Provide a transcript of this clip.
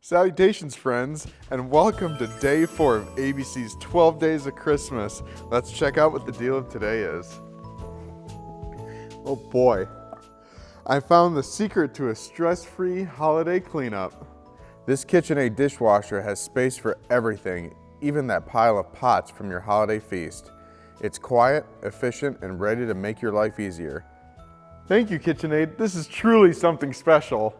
Salutations, friends, and welcome to day 4 of ABC's 12 Days of Christmas. Let's check out what the deal of today is. Oh boy, I found the secret to a stress-free holiday cleanup. This KitchenAid dishwasher has space for everything, even that pile of pots from your holiday feast. It's quiet, efficient, and ready to make your life easier. Thank you, KitchenAid. This is truly something special.